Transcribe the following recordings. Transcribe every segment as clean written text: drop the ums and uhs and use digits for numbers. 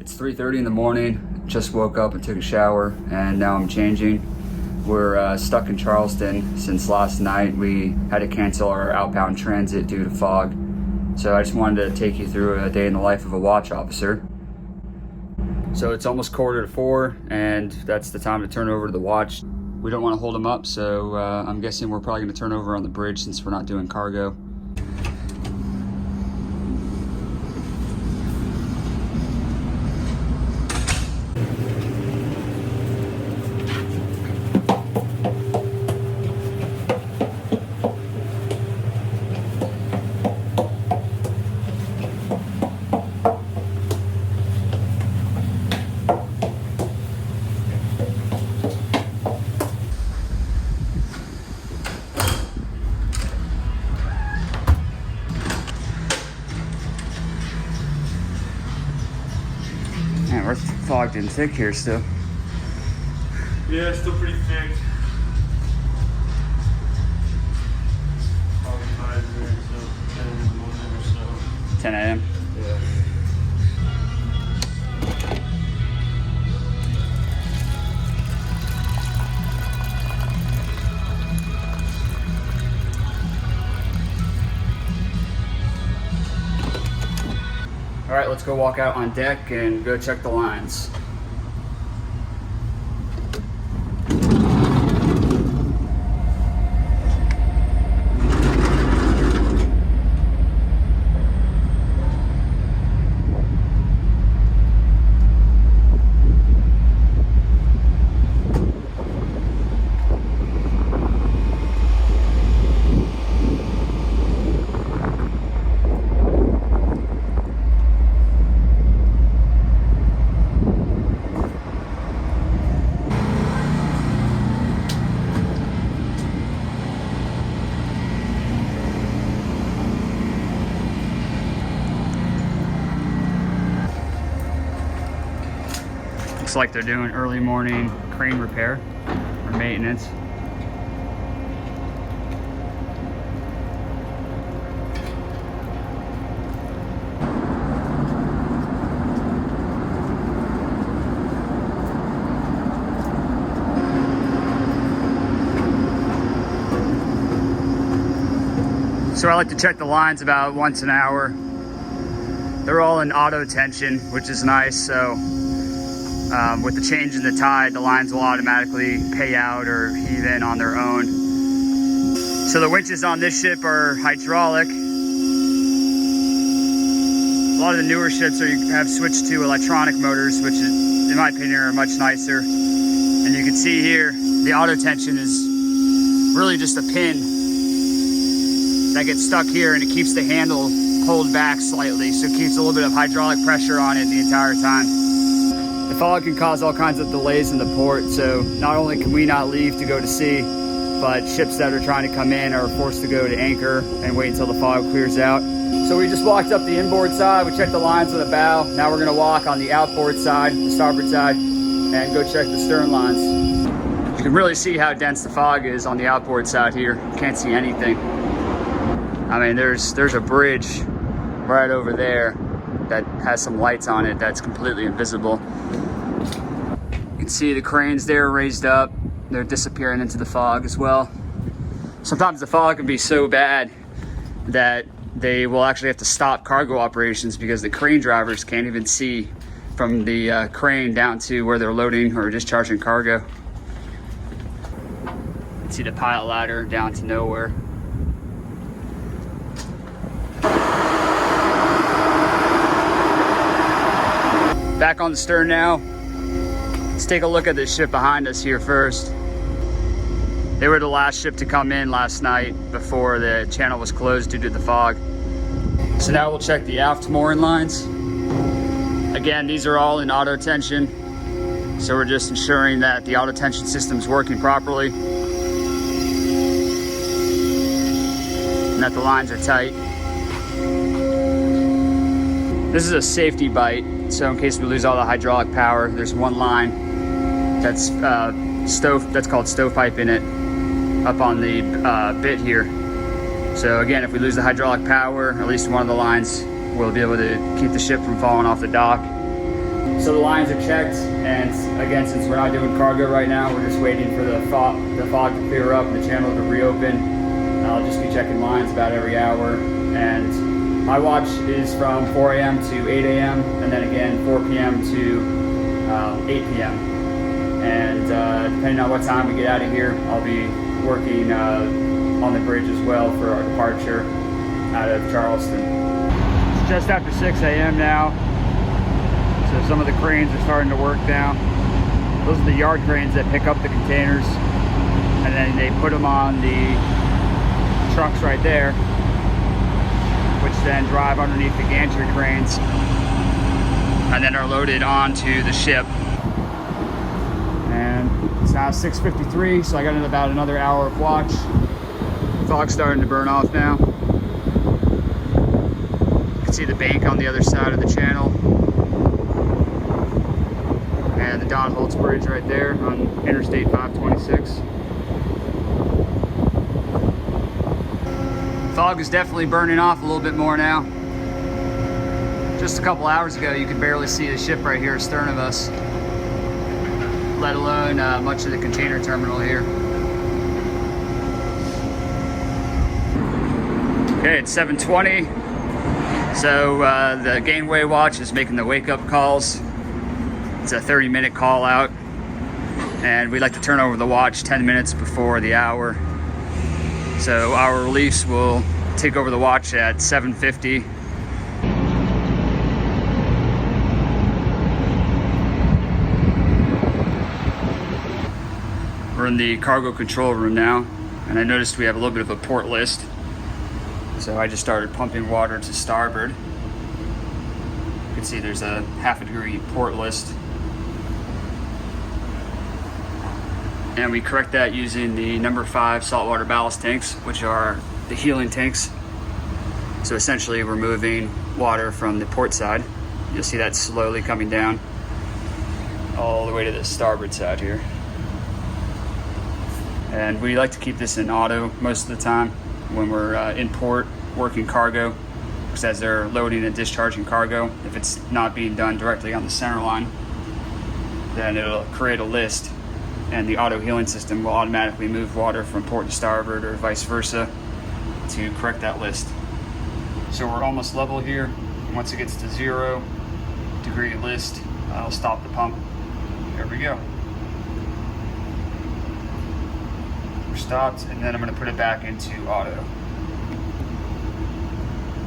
It's 3:30 in the morning, just woke up and took a shower, and now I'm changing. We're stuck in Charleston since last night. We had to cancel our outbound transit due to fog. So I just wanted to take you through a day in the life of a watch officer. So it's almost 3:45, and that's the time to turn over to the watch. We don't want to hold them up, so I'm guessing we're probably going to turn over on the bridge since we're not doing cargo. Man, we're fogged in thick here still. Yeah, it's still pretty thick. Probably 5 here, so 10 in the morning or so. 10 a.m. Yeah. All right, let's go walk out on deck and go check the lines. Looks like they're doing early morning crane repair or maintenance. So I like to check the lines about once an hour. They're all in auto tension, which is nice. So with the change in the tide, the lines will automatically pay out or heave in on their own. So the winches on this ship are hydraulic. A lot of the newer ships have switched to electronic motors, which is, in my opinion, are much nicer. And you can see here, the auto tension is really just a pin that gets stuck here, and it keeps the handle pulled back slightly. So it keeps a little bit of hydraulic pressure on it the entire time. The fog can cause all kinds of delays in the port, so not only can we not leave to go to sea, but ships that are trying to come in are forced to go to anchor and wait until the fog clears out. So we just walked up the inboard side, we checked the lines on the bow. Now we're gonna walk on the outboard side, the starboard side, and go check the stern lines. You can really see how dense the fog is on the outboard side here. You can't see anything. I mean, there's a bridge right over there that has some lights on it that's completely invisible. You can see the cranes there raised up. They're disappearing into the fog as well. Sometimes the fog can be so bad that they will actually have to stop cargo operations because the crane drivers can't even see from the crane down to where they're loading or discharging cargo. You can see the pilot ladder down to nowhere. Back on the stern now. Let's take a look at this ship behind us here first. They were the last ship to come in last night before the channel was closed due to the fog. So now we'll check the aft mooring lines. Again, these are all in auto tension. So we're just ensuring that the auto tension system is working properly and that the lines are tight. This is a safety bight. So in case we lose all the hydraulic power, there's one line that's called stovepipe in it up on the bit here. So again, if we lose the hydraulic power, at least one of the lines, we'll be able to keep the ship from falling off the dock. So the lines are checked, and again, since we're not doing cargo right now, we're just waiting for the fog to clear up and the channel to reopen. I'll just be checking lines about every hour, and my watch is from 4 a.m. to 8 a.m. and then again 4 p.m. to 8 p.m. And depending on what time we get out of here, I'll be working on the bridge as well for our departure out of Charleston. It's just after 6 a.m. now. So some of the cranes are starting to work down. Those are the yard cranes that pick up the containers, and then they put them on the trucks right there, which then drive underneath the gantry cranes and then are loaded onto the ship. And it's now 6:53, so I got about another hour of watch. Fog's starting to burn off now. You can see the bank on the other side of the channel. And the Don Holtz Bridge right there on Interstate 526. Fog is definitely burning off a little bit more now. Just a couple hours ago, you could barely see the ship right here astern of us, let alone much of the container terminal here. Okay, it's 7:20. So the gangway watch is making the wake-up calls. It's a 30-minute call out, and we like to turn over the watch 10 minutes before the hour. So our reliefs will take over the watch at 7:50. We're in the cargo control room now, and I noticed we have a little bit of a port list. So I just started pumping water to starboard. You can see there's a 1/2 degree port list. And we correct that using the number 5 saltwater ballast tanks, which are the healing tanks. So essentially we're moving water from the port side. You'll see that slowly coming down all the way to the starboard side here. And we like to keep this in auto most of the time when we're in port working cargo, because as they're loading and discharging cargo, if it's not being done directly on the center line, then it'll create a list, and the auto healing system will automatically move water from port to starboard or vice versa to correct that list. So we're almost level here. Once it gets to 0 degree list, I'll stop the pump. There we go. We're stopped, and then I'm going to put it back into auto.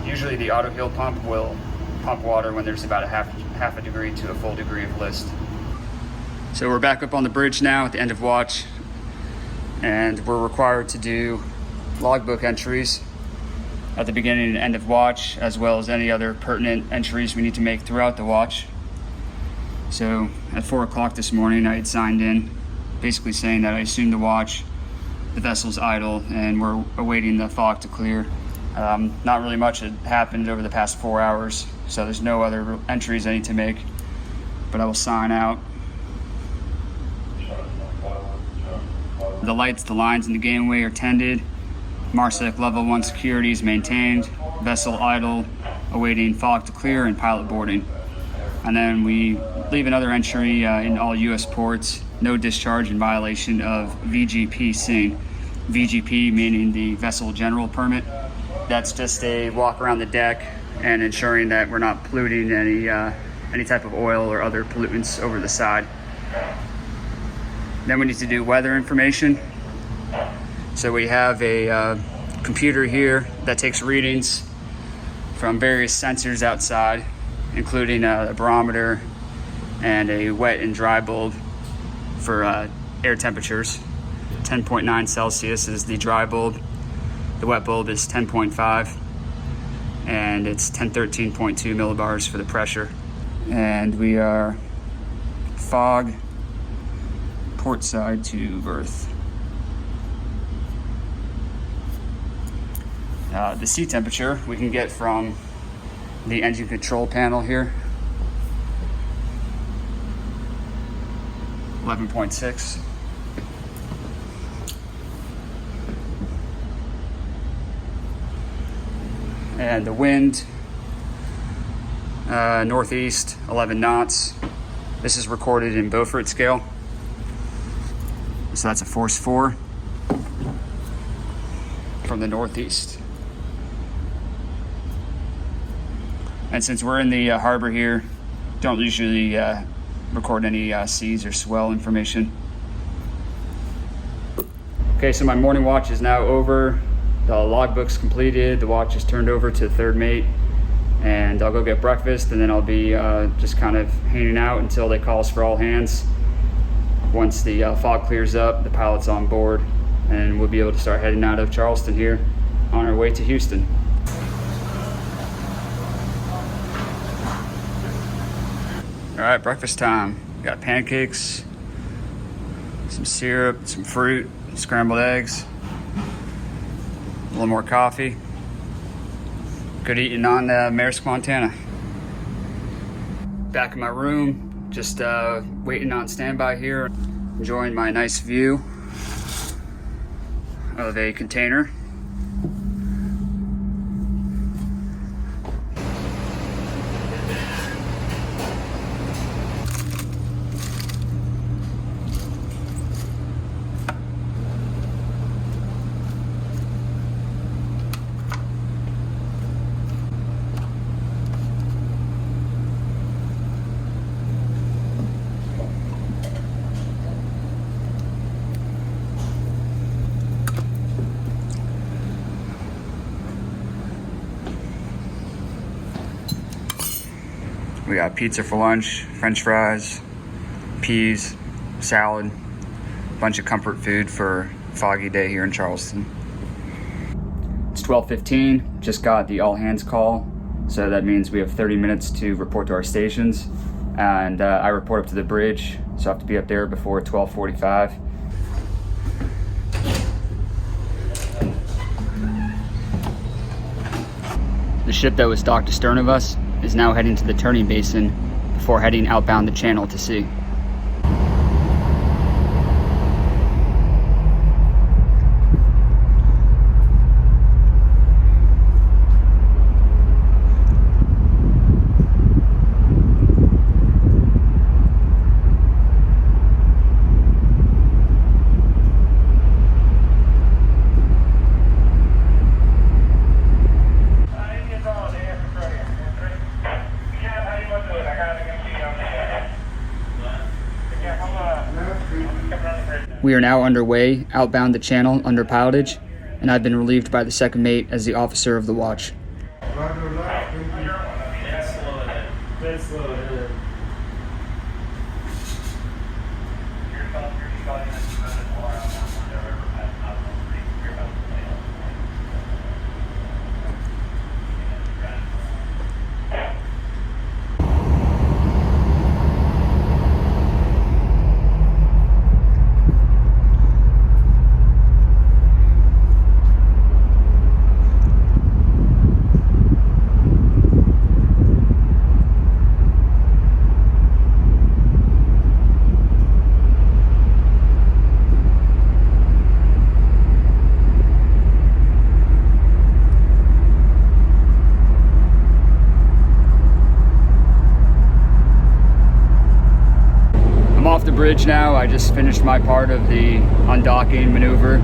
Usually the auto heal pump will pump water when there's about a half a degree to a full degree of list. So we're back up on the bridge now at the end of watch, and we're required to do logbook entries at the beginning and end of watch, as well as any other pertinent entries we need to make throughout the watch. So at 4 o'clock this morning, I had signed in basically saying that I assumed the watch, the vessel's idle, and we're awaiting the fog to clear. Not really much had happened over the past 4 hours, so there's no other entries I need to make, but I will sign out. The lights, the lines, and the gangway are tended. MARSEC level 1 security is maintained. Vessel idle, awaiting fog to clear and pilot boarding. And then we leave another entry in all U.S. ports, no discharge in violation of VGP scene. VGP meaning the vessel general permit. That's just a walk around the deck and ensuring that we're not polluting any type of oil or other pollutants over the side. Then we need to do weather information. So we have a computer here that takes readings from various sensors outside, including a barometer and a wet and dry bulb for air temperatures. 10.9 Celsius is the dry bulb. The wet bulb is 10.5, and it's 1013.2 millibars for the pressure. And we are fog port side to berth. The sea temperature we can get from the engine control panel here. 11.6. And the wind, northeast, 11 knots. This is recorded in Beaufort scale. So that's a force 4 from the northeast. And since we're in the harbor here, don't usually record any seas or swell information. Okay, so my morning watch is now over. The logbook's completed. The watch is turned over to the third mate, and I'll go get breakfast, and then I'll be just kind of hanging out until they call us for all hands. Once the fog clears up, the pilot's on board, and we'll be able to start heading out of Charleston here on our way to Houston. All right, breakfast time. Got pancakes, some syrup, some fruit, scrambled eggs, a little more coffee. Good eating on Maersk Montana. Back in my room, just waiting on standby here, enjoying my nice view of a container. We got pizza for lunch, French fries, peas, salad, a bunch of comfort food for a foggy day here in Charleston. It's 12:15, just got the all hands call, so that means we have 30 minutes to report to our stations, and I report up to the bridge, so I have to be up there before 12:45. The ship that was docked astern of us is now heading to the turning basin before heading outbound the channel to sea. We are now underway outbound the channel under pilotage, and I've been relieved by the second mate as the officer of the watch. Off the bridge now. I just finished my part of the undocking maneuver,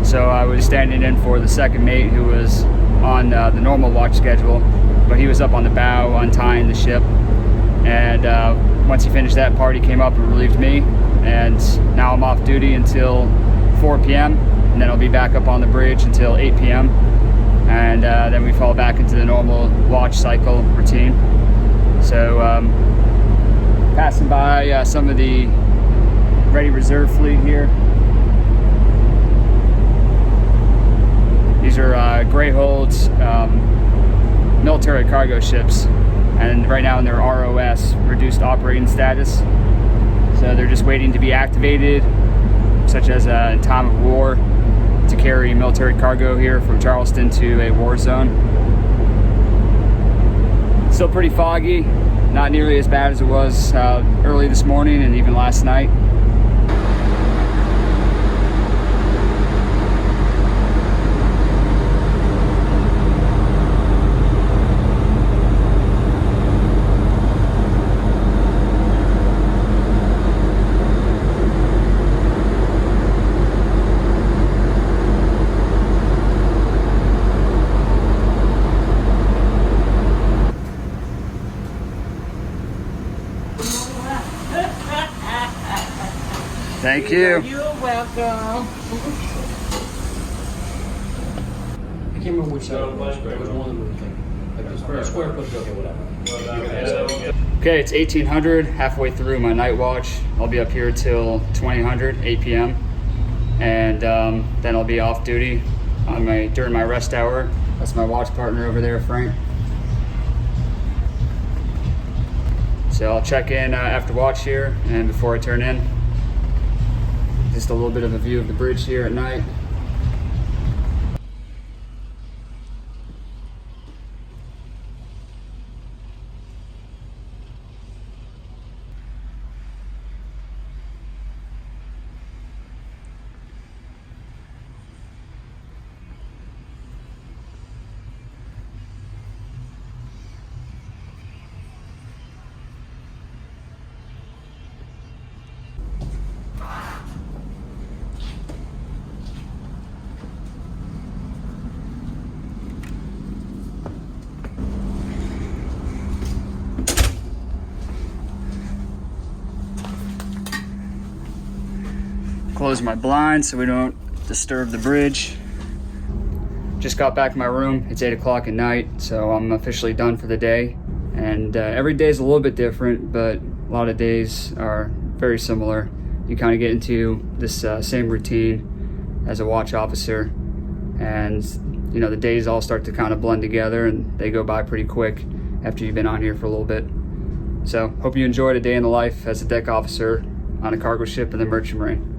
so I was standing in for the second mate who was on the normal watch schedule, but he was up on the bow untying the ship, and once he finished that part he came up and relieved me, and now I'm off duty until 4 p.m. and then I'll be back up on the bridge until 8 p.m. and then we fall back into the normal watch cycle routine. So passing by some of the ready reserve fleet here. These are Greyhold's military cargo ships, and right now in their ROS, reduced operating status. So they're just waiting to be activated, such as in time of war, to carry military cargo here from Charleston to a war zone. Still pretty foggy. Not nearly as bad as it was early this morning and even last night. Thank you. You're welcome. I can't remember which side it was, but it was one of them. Like the square foot, okay, whatever. Okay, it's 1800, halfway through my night watch. I'll be up here till 2000, 8 p.m. And then I'll be off duty during my rest hour. That's my watch partner over there, Frank. So I'll check in after watch here and before I turn in. Just a little bit of a view of the bridge here at night. Close my blinds so we don't disturb the bridge. Just got back in my room. It's 8 o'clock at night, so I'm officially done for the day. And every day is a little bit different, but a lot of days are very similar. You kind of get into this same routine as a watch officer, and you know, the days all start to kind of blend together and they go by pretty quick after you've been on here for a little bit. So hope you enjoyed a day in the life as a deck officer on a cargo ship in the Merchant Marine.